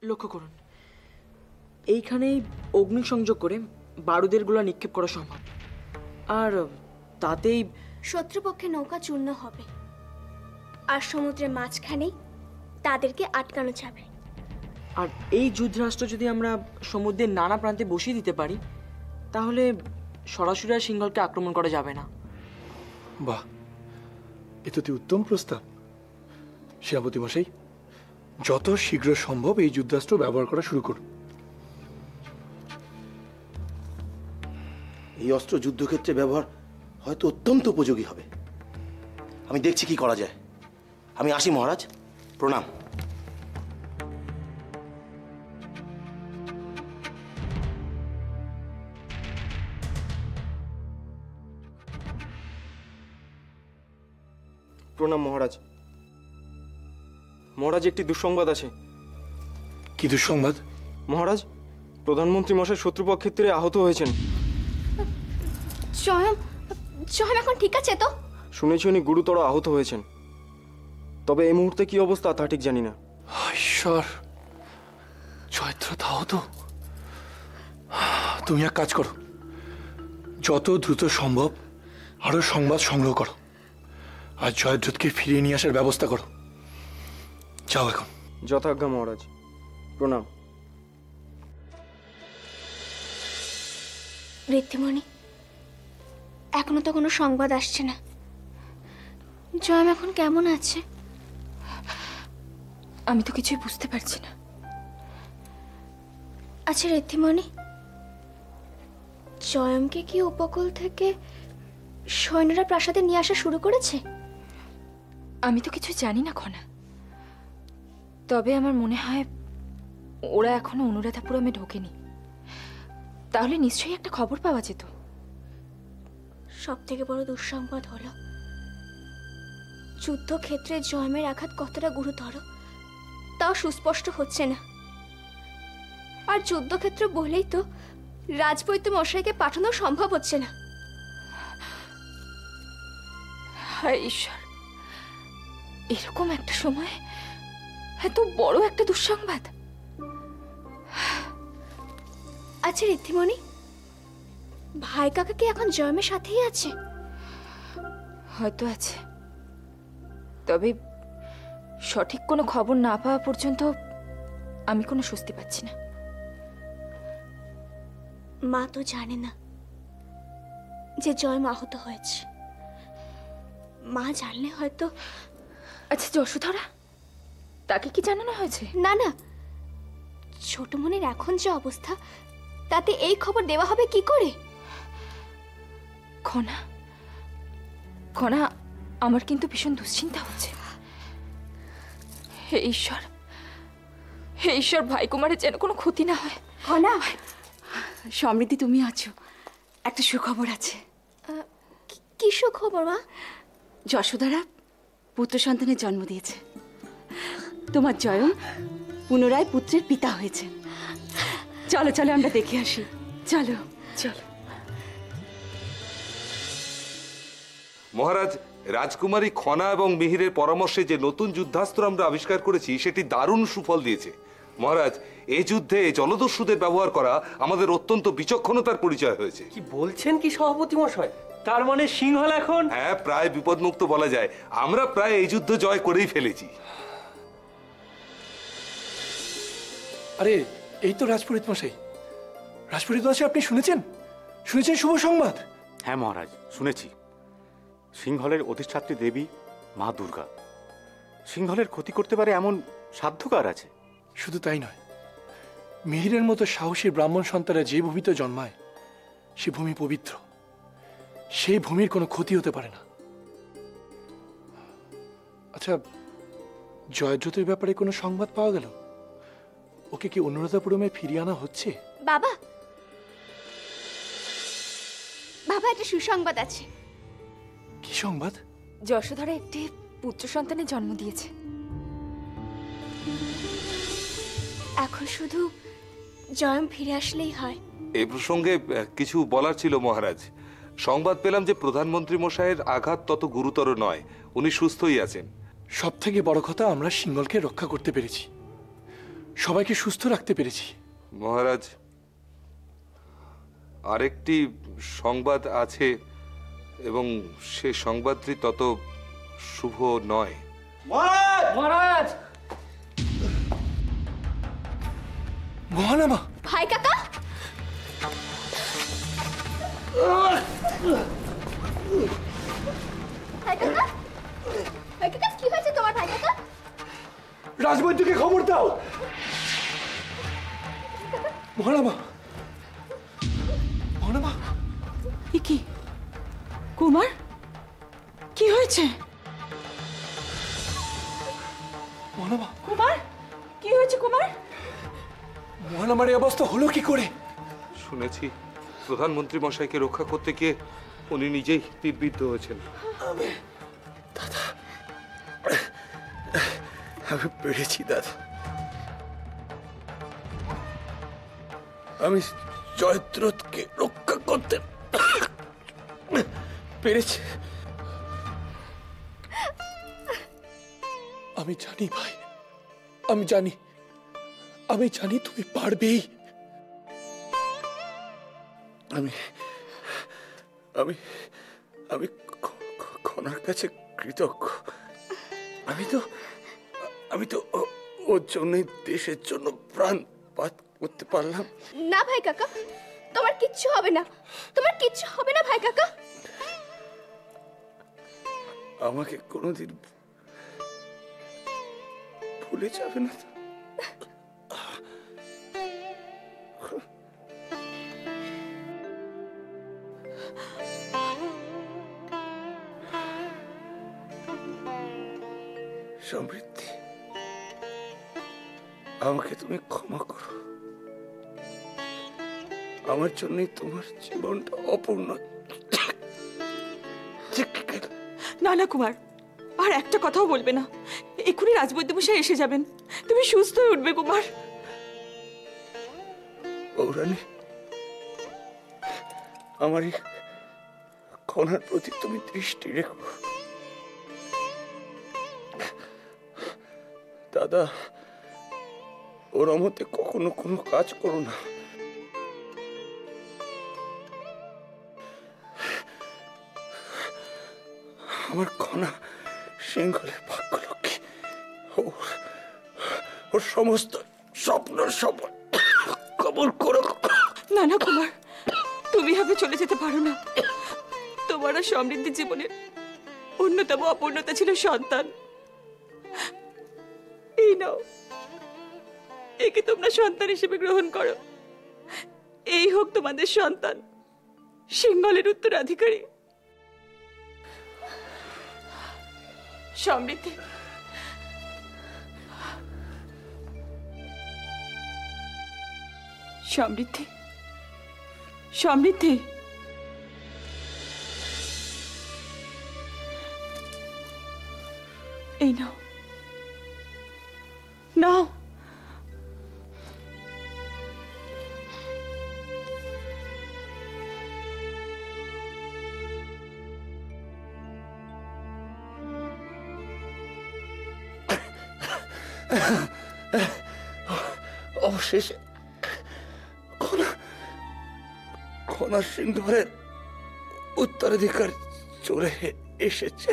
লক্ষ্য করুন, এইখানেই অগ্নিসংযোগ করে বারুদের গোলা নিক্ষেপ করা সম্ভব, আর তাতেই শত্রুপক্ষের নৌকা চূর্ণ হবে, আর সমুদ্রের মাঝখানেই তাদেরকে আটকানো যাবে। আর এই যুদ্ধরাষ্ট্র যদি আমরা সমুদ্রের নানা প্রান্তে বসিয়ে দিতে পারি, তাহলে সরাসরি আর সিংহলকে আক্রমণ করা যাবে না। বাহ, এ তো উত্তম প্রস্তাব। সেনাপতি মশাই, যত শীঘ্র সম্ভব এই যুদ্ধাস্ত্র ব্যবহার করা শুরু করুন। এই অস্ত্র যুদ্ধক্ষেত্রে ব্যবহার হয়তো অত্যন্ত উপযোগী হবে। আমি দেখছি কি করা যায়। আমি আসি মহারাজ, প্রণাম। প্রণাম মহারাজ। মহারাজ, একটি দুঃসংবাদ আছে। কি দুঃসংবাদ? মহারাজ, প্রধানমন্ত্রী মশাই শত্রুপক্ষের তীরে আহত হয়েছেন। জয়ম এখন ঠিক আছে তো? শুনেছি উনি গুরুতর আহত হয়েছেন, তবে এই মুহূর্তে কি অবস্থা তা ঠিক জানি না। ঈশ্বর, জয়দ্রথ আহত। তুমি এক কাজ করো, যত দ্রুত সম্ভব আরো সংবাদ সংগ্রহ করো, আর জয়দ্রথকে ফিরিয়ে নিয়ে আসার ব্যবস্থা করো। যাও এখন। যথাজ্ঞা মহারাজ, প্রণাম। ঋদ্ধিমণি, এখনো তো কোনো সংবাদ আসছে না। জয়ম এখন কেমন আছে? আমি তো কিছুই বুঝতে পারছি না। আচ্ছা ঋদ্ধিমণি, জয়মকে কি উপকূল থেকে সৈন্যরা প্রাসাদে নিয়ে আসা শুরু করেছে? আমি তো কিছু জানি না খনা, তবে আমার মনে হয় ওরা এখনো অনুরাধাপুরমে ঢোকেনি। তাহলে নিশ্চয়ই একটা খবর পাওয়া যেত। সব থেকে বড় দুঃসংবাদ হলো যুদ্ধক্ষেত্রে জয়মের আঘাত কতটা গুরুতর তাও সুস্পষ্ট হচ্ছে না। আর যুদ্ধক্ষেত্র বলেই তো রাজবৈদ্য মশাইকে পাঠানো সম্ভব হচ্ছে না। হায় ঈশ্বর, এরকম একটা সময় এত বড় একটা দুঃসংবাদ। আচ্ছা ঋদ্ধিমণি, ভাই কাকা কি এখন জয়মের সাথেই আছে? হয়তো আছে, তবে সঠিক কোনো খবর না পাওয়া পর্যন্ত আমি কোনো স্বস্তি পাচ্ছি না। মা তো জানে না যে জয়ম আহত হয়েছে। মা জানলে হয়তো। আচ্ছা যশোধরা, তাকে কি জানানো হয়েছে? না না, ছোটমণির এখন যে অবস্থা তাতে এই খবর দেওয়া হবে কি করে? খনা খনা, আমার কিন্তু ভীষণ দুশ্চিন্তা হচ্ছে। হে ঈশ্বর, হে ঈশ্বর, ভাই কুমারের যেন কোনো ক্ষতি না হয়। খনা, সমৃদ্ধি তুমি আছো, একটা সুখবর আছে। কি সুখবর মা? যশোদারা পুত্র সন্তানের জন্ম দিয়েছে। তোমার জয়ম পুনরায় পুত্রের পিতা হয়েছে। চলো চলো আমরা দেখে আসি, চলো চলো। মহারাজ, রাজকুমারী খনা এবং মিহিরের পরামর্শে যে নতুন যুদ্ধাস্ত্র আমরা আবিষ্কার করেছি সেটি দারুণ সুফল দিয়েছে। মহারাজ, এই যুদ্ধে জলদস্যুদের ব্যবহার করা আমাদের অত্যন্ত বিচক্ষণতার পরিচয় হয়েছে। কি বলছেন কি সভাপতি মশাই? তার মানে সিংহল এখন? হ্যাঁ, প্রায় বিপদমুক্ত বলা যায়। আমরা প্রায় এই যুদ্ধ জয় করেই ফেলেছি। আরে এই তো রাজপুরোহিত মশাই। রাজপুরোহিত মশাই, আপনি শুনেছেন শুভ সংবাদ? হ্যাঁ মহারাজ, শুনেছি। সিংহলের অধিষ্ঠাত্রী দেবী মা দুর্গা সিংহলের ক্ষতি করতে পারে এমন সাধ্যকার আছে। শুধু তাই নয়, মিহিরের মতো সাহসী ব্রাহ্মণ সন্তানরা যে ভূমিতে জন্মায় সে ভূমি পবিত্র। সেই ভূমির কোনো ক্ষতি হতে পারে না। আচ্ছা, জয়দ্রথের ব্যাপারে কোনো সংবাদ পাওয়া গেল? ওকে কি অনুরাধাপুরমে ফিরিয়ে আনা হচ্ছে? বাবা, বাবা, একটা সুসংবাদ আছে। কি সংবাদ? যশোধরা একটি পুত্র সন্তানের জন্ম দিয়েছে। এখন শুধু জয়ম ফিরে আসলেই হয়। এই প্রসঙ্গে কিছু বলার ছিল মহারাজ। সংবাদ পেলাম যে প্রধানমন্ত্রী মশাইয়ের আঘাত তত গুরুতর নয়, উনি সুস্থই আছেন। সব থেকে বড় কথা, আমরা সিংহলকে রক্ষা করতে পেরেছি। সবাইকে সুস্থ রাখতে পেরেছি। মহারাজ, আরেকটি সংবাদ আছে এবং সে সংবাদটি তত শুভ নয়। মহারাজ! মহানামা! ভাই কাকা, ভাই কাকা, ভাই কাকা, কি হয়েছে তোমার ভাই কাকা? রাজবৈদ্যকে খবর দাও। মহানামা! মহানামা! এ কি কুমার, কি হয়েছে? মহানামা! কুমার, কি হয়েছে কুমার? মহানামার এই অবস্থা হলো কি করে? শুনেছি প্রধানমন্ত্রী মশাইকে রক্ষা করতে গিয়ে উনি নিজেই তীরবিদ্ধ হয়েছেন। আমি পেরেছি দাদা, আমি জয়দ্রথকে রক্ষা করতে পেরেছি। আমি জানি ভাই, আমি জানি তুমি পারবেই। আমি আমি আমি খনার কাছে কৃতজ্ঞ। আমি তো ওর জন্যই দেশের জন্য প্রাণ পাত করতে পারলাম। না ভাই কাকা, তোমার কিচ্ছু হবে না, তোমার কিচ্ছু হবে না ভাই কাকা। আমাকে কোনোদিন ভুলে যাবে না তো? সমৃদ্ধি, আমাকে তুমি ক্ষমা করো। আমার জন্যই তোমার জীবনটা অপূর্ণ। না না কুমার, আর একটা কথাও বলবে না। এক্ষুনি রাজবৈদ্যমশাই এসে যাবেন, তুমি সুস্থ হয়ে উঠবে কুমার। পৌরাণী, আমার এই খনার প্রতি তুমি দৃষ্টি রেখো। দাদা, ওর মতে কখনো কোনো কাজ করো না। আমার খনা সিংহলের ভাগ্যলক্ষ্মী, ওর সমস্ত স্বপ্ন সফল কবল করো। না না কুমার, তুমি হবে চলে যেতে পারো না। তোমার আর সমৃদ্ধির জীবনের অন্যতম অপূর্ণতা ছিল সন্তান। এই নাও, একে তোমরা সন্তান হিসেবে গ্রহণ করো। এই হোক তোমাদের সন্তান, সিংহলের উত্তরাধিকারী। সমৃদ্ধি, সমৃদ্ধি, সমৃদ্ধি, এই নাও, নাও। অবশেষে খনা সিংহলের উত্তরাধিকার চলে এসেছে।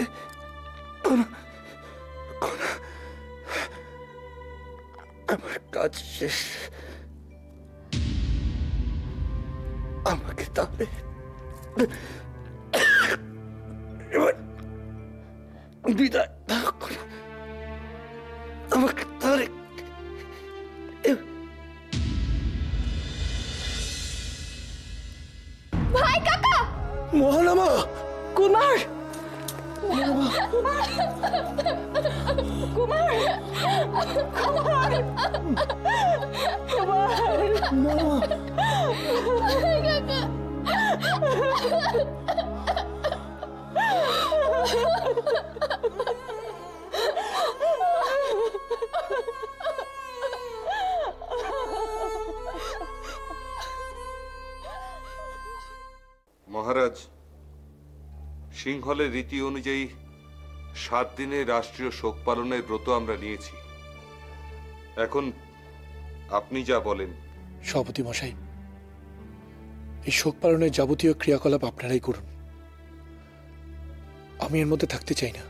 আমার কাজ শেষ। আমাকে তাহলে এবার বিদায় দাও। আমাকে তাহলে ভাই কাকা, মহানামা! কুমার, কুমার, কুমার, কুমার, কুমার, মহারাজ, সিংহলের রীতি অনুযায়ী 7 দিনের রাষ্ট্রীয় শোক পালনের ব্রত আমরা নিয়েছি। এখন আপনি যা বলেন। সভাপতি মশাই, এই শোক পালনের যাবতীয় ক্রিয়াকলাপ আপনারাই করুন, আমি এর মধ্যে থাকতে চাই না।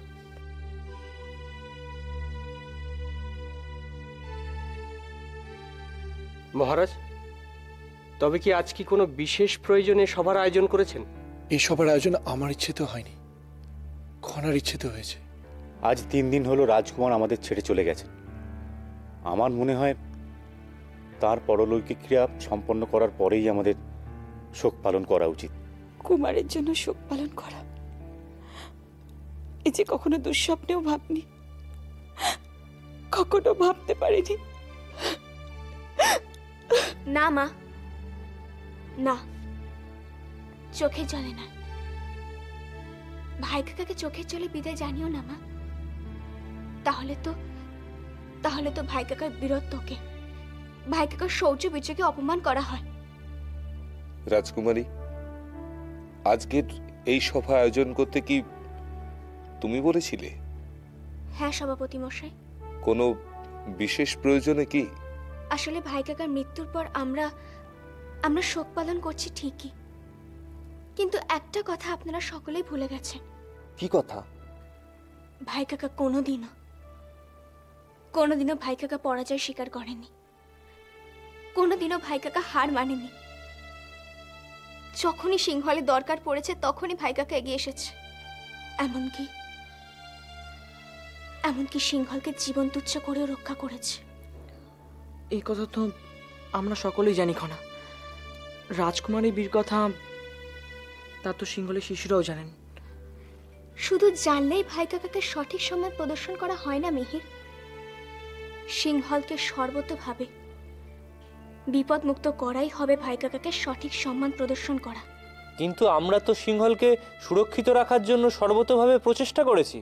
মহারাজ, তবে কি আজ কি কোনো বিশেষ প্রয়োজনে সভার আয়োজন করেছেন? এই সভার আয়োজন আমার ইচ্ছেতে হয়নি, খনার ইচ্ছেতে হয়েছে। আজ 3 দিন হলো রাজকুমার আমাদের ছেড়ে চলে গেছেন। আমার মনে হয় তার পরলৌকিক ক্রিয়া সম্পন্ন করার পরেই আমাদের শোক পালন করা উচিত। কুমারের জন্য শোক পালন করা, এ যে কখনো দুঃস্বপ্নেও ভাবনি, কখনো ভাবতে পারিনি। না মা, না, চোখে জলে না। ভাই কাকাকে চোখের জলে বিদায় জানিও না মা। তাহলে তো ভাই কাকার বীরত্বকে, ভাই কাকার শৌর্য বিজয়কে অপমান করা হয়। রাজকুমারী, আজকের এই সভা আয়োজন করতে কি তুমি বলেছিলে? হ্যাঁ সভাপতি মশাই। কোনো বিশেষ প্রয়োজনে কি? আসলে ভাই কাকার মৃত্যুর পর আমরা শোক পালন করছি ঠিকই, কিন্তু একটা কথা আপনারা সকলেই ভুলে গেছেন। কি কথা? ভাই কাকা কোনোদিনও ভাই কাকা পরাজয় স্বীকার করেনি, কোনোদিনও ভাই কাকা হার মানেনি। যখনই সিংহলে দরকার পড়েছে তখনই ভাই কাকা এগিয়ে এসেছে, এমনকি সিংহলকে জীবন তুচ্ছ করেও রক্ষা করেছে। এই কথা তো আমরা সকলেই জানি খনা। রাজকুমারীর বীর কথা তা তো সিংহলের শিশুরাও জানেন। শুধু জানলেই ভাই কাকাকে সঠিক সম্মান প্রদর্শন করা হয় না মিহির। সিংহলকে সর্বতোভাবে বিপদমুক্ত করাই হবে ভাই কাকাকে সঠিক সম্মান প্রদর্শন করা। কিন্তু আমরা তো সিংহলকে সুরক্ষিত রাখার জন্য সর্বতোভাবে প্রচেষ্টা করেছি।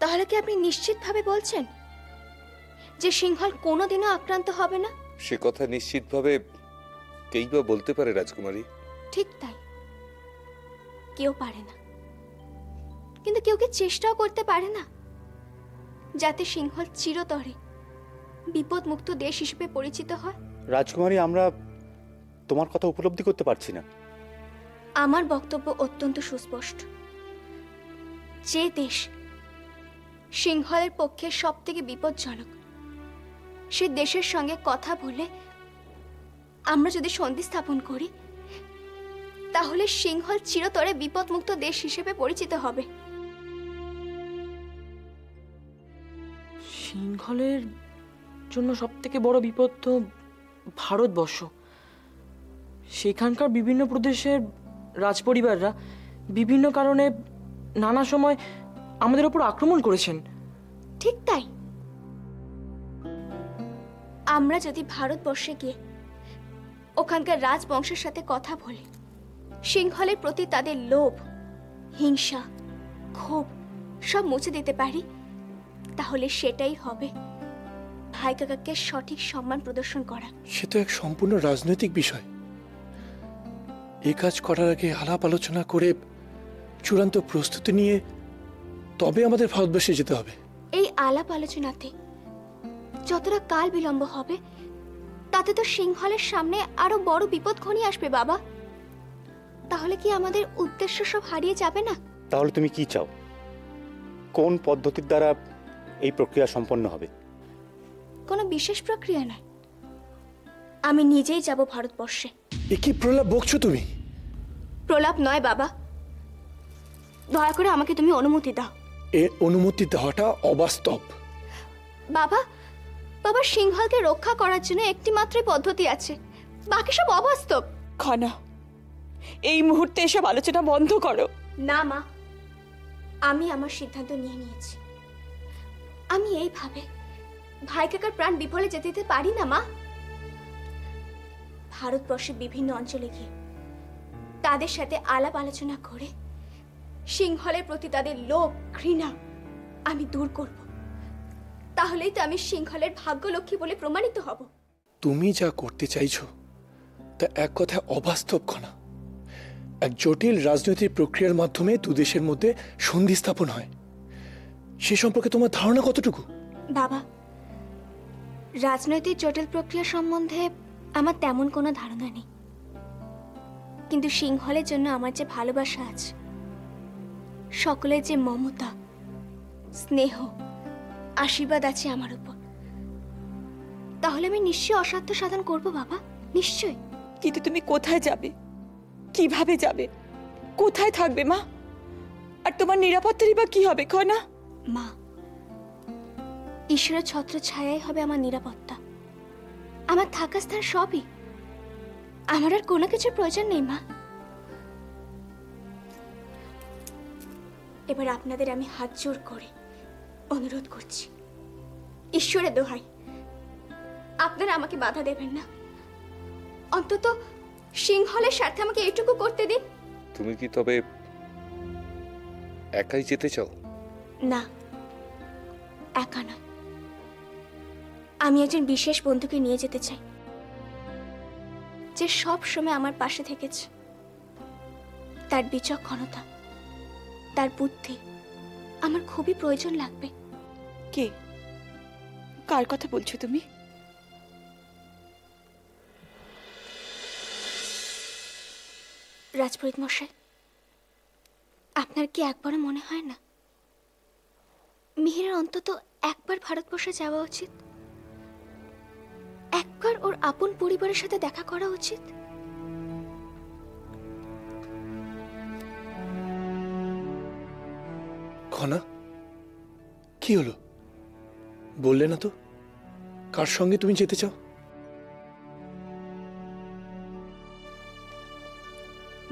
তাহলে কি আপনি নিশ্চিতভাবে বলছেন যে সিংহল কোনোদিনও আক্রান্ত হবে না? সে কথা নিশ্চিতভাবে কেই বা বলতে পারে রাজকুমারী? ঠিক তাই, কেউ পারে না। কিন্তু কেউ কি চেষ্টাও করতে পারে না যাতে সিংহল চিরতরে বিপদমুক্ত দেশ হিসেবে পরিচিত হয়? রাজকুমারী, আমরা তোমার কথা উপলব্ধি করতে পারছি না। আমার বক্তব্য অত্যন্ত সুস্পষ্ট। যে দেশ সিংহলের পক্ষে সবথেকে বিপজ্জনক, সে দেশের সঙ্গে কথা বলে আমরা যদি সন্ধি স্থাপন করি, তাহলে সিংহল চিরতরে বিপদমুক্ত দেশ হিসেবে পরিচিত হবে। সিংহলের জন্য সব থেকে বড় বিপদ তো ভারতবর্ষ। সেখানকার বিভিন্ন প্রদেশের রাজপরিবাররা বিভিন্ন কারণে নানা সময় আমাদের উপর আক্রমণ করেছেন। ঠিক তাই, আমরা যদি ভারতবর্ষে গিয়ে ওখানকার রাজবংশের সাথে কথা বলি, সিংহলের প্রতি তাদের লোভ, হিংসা, ক্ষোভ সব মুছে দিতে পারি, তাহলে সেটাই হবে ভাই কাকাকে সঠিক সম্মান প্রদর্শন করা। সে তো এক সম্পূর্ণ রাজনৈতিক বিষয়। এই কাজ করার আগে আলাপ আলোচনা করে চূড়ান্ত প্রস্তুতি নিয়ে তবে আমাদের ভারতবর্ষে যেতে হবে। এই আলাপ আলোচনাতে যতটা কাল বিলম্ব হবে, তাতে তো সিংহলের সামনে আরো বড় বিপদ ঘনিয়ে আসবে বাবা। তাহলে কি আমাদের উদ্দেশ্য সব হারিয়ে যাবে না? তাহলে তুমি কি চাও? কোন পদ্ধতির দ্বারা এই প্রক্রিয়া সম্পন্ন হবে? কোনো বিশেষ প্রক্রিয়া নয়, আমি নিজেই যাব ভারতবর্ষে। এ কি প্রলাপ বকছো তুমি? প্রলাপ নয় বাবা, দয়া করে আমাকে তুমি অনুমতি দাও। এ অনুমতি দেওয়াটা অবাস্তব। বাবা, বাবা, সিংহলকে রক্ষা করার জন্য একটি মাত্রই পদ্ধতি আছে, বাকি সব অবাস্তব। খনা, এই মুহূর্তে এসব আলোচনা বন্ধ করো। না মা, আমি আমার সিদ্ধান্ত নিয়ে নিয়েছি। আমি এইভাবে ভাই কাকার প্রাণ বিফলে যেতে দিতে পারি না মা। ভারতবর্ষের বিভিন্ন অঞ্চলে গিয়ে তাদের সাথে আলাপ আলোচনা করে সিংহলের প্রতি তাদের লোভ, ঘৃণা আমি দূর করব। তাহলেই তো আমি সিংহলের ভাগ্যলক্ষ্মী বলে প্রমাণিত হব। তুমি যা করতে চাইছো তা এক কথায় অবাস্তব খনা। এক জটিল রাজনৈতিক প্রক্রিয়ার মাধ্যমে দু দেশের মধ্যে সন্ধি স্থাপন হয়, সে সম্পর্কে তোমার ধারণা কতটুকু? বাবা, রাজনৈতিক জটিল প্রক্রিয়া সম্বন্ধে আমার তেমন কোনো ধারণা নেই, কিন্তু সিংহলের জন্য আমার যে ভালোবাসা আছে, সকলের যে মমতা, স্নেহ, আশীর্বাদ আছে আমার উপর, তাহলে আমি নিশ্চয়ই অসাধ্য সাধন করব বাবা, নিশ্চয়ই। কিন্তু তুমি কোথায় যাবে, কিভাবে যাবে, কোথায় থাকবে মা? আর তোমার নিরাপত্তারই বা কি হবে খনা? মা, ঈশ্বরের ছত্র ছায়াই হবে আমার নিরাপত্তা, আমার থাকা স্থান সবই। আমার আর কোনো কিছুর প্রয়োজন নেই মা। এবার আপনাদের আমি হাত জোড় করে অনুরোধ করছি, ঈশ্বরের দোহাই, আপনারা আমাকে বাধা দেবেন না, অন্তত সিংহলের স্বার্থে আমাকে এইটুকু করতে দিন। তুমি কি তবে একাই যেতে চাও? না, একা নয়, আমি একজন বিশেষ বন্ধুকে নিয়ে যেতে চাই, যে সব সময় আমার পাশে থেকেছে। তার বিচক্ষণতা, তার বুদ্ধি আমার খুবই প্রয়োজন লাগবে। কে, কার কথা বলছো তুমি? রাজপুরোহিত মশাই, আপনার কি একবারও মনে হয় না মিহিরের অন্তত একবার ভারতবর্ষে যাওয়া উচিত, একবার ওর আপন পরিবারের সাথে দেখা করা উচিত? খনা, কি হলো? বললে না তো কার সঙ্গে তুমি যেতে চাও?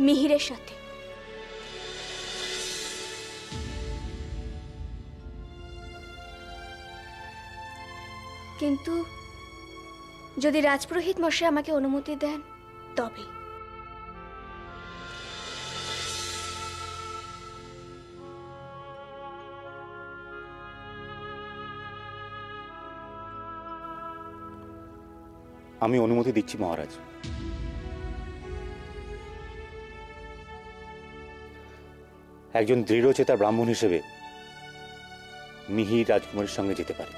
মিহিরের সাথে। কিন্তু যদি রাজপুরোহিত মশাই আমাকে অনুমতি দেন তবে। আমি অনুমতি দিচ্ছি মহারাজ। একজন দৃঢ়চেতা ব্রাহ্মণ হিসেবে মিহির রাজকুমারীর সঙ্গে যেতে পারে।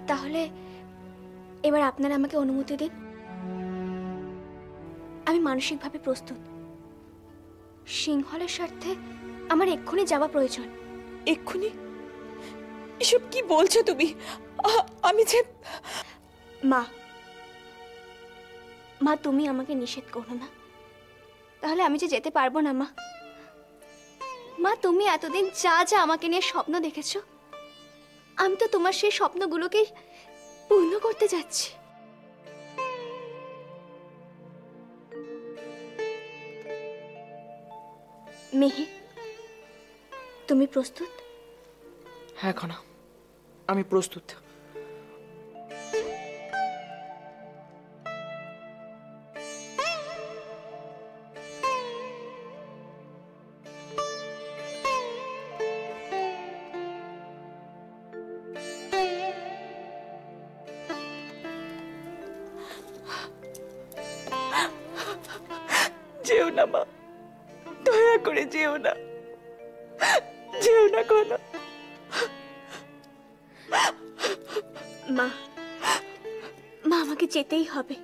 তাহলে এবার আপনারা আমাকে অনুমতি দিন, আমি মানসিকভাবে প্রস্তুত। সিংহলের স্বার্থে আমার এক্ষুনি যাওয়া প্রয়োজন। এক্ষুনি? এসব কি বলছো তুমি? আমি যে মা, মা তুমি আমাকে নিষেধ করো না, তাহলে আমি যে যেতে পারবো না। মা, মা তুমি এতদিন যা যা আমাকে নিয়ে স্বপ্ন দেখেছো, আমি তো তোমার সেই স্বপ্নগুলোকে পূর্ণ করতে যাচ্ছি। মিহির, তুমি প্রস্তুত? হ্যাঁ খনা, আমি প্রস্তুত। যেও না মা, দয়া করে যেও না, যেও না খনা। মা, মা আমাকে যেতেই হবে,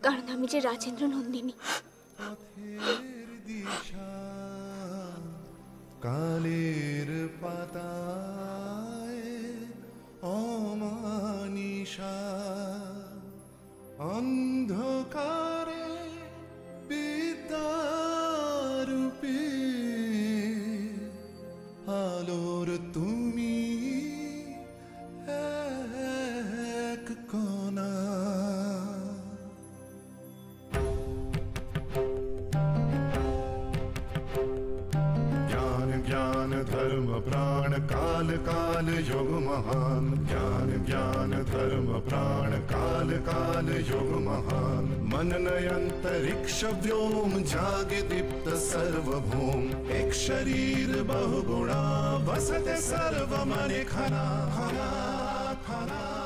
কারণ আমি যে রাজেন্দ্র নন্দিনী। কালের পাতায় অমানিশা, অন্ধকারে বিদ্যারূপে আলোর তুমি এক কণা। ज्ञान ज्ञान धर्म प्राण काल काल योग महान, ज्ञान ज्ञान धर्म प्राण काल काल योग महान। मनन अंतरिक्ष व्योम जागे दीप्त सर्वभौम, एक शरीर बहुगुणा बसते सर्व मने खना खना खना।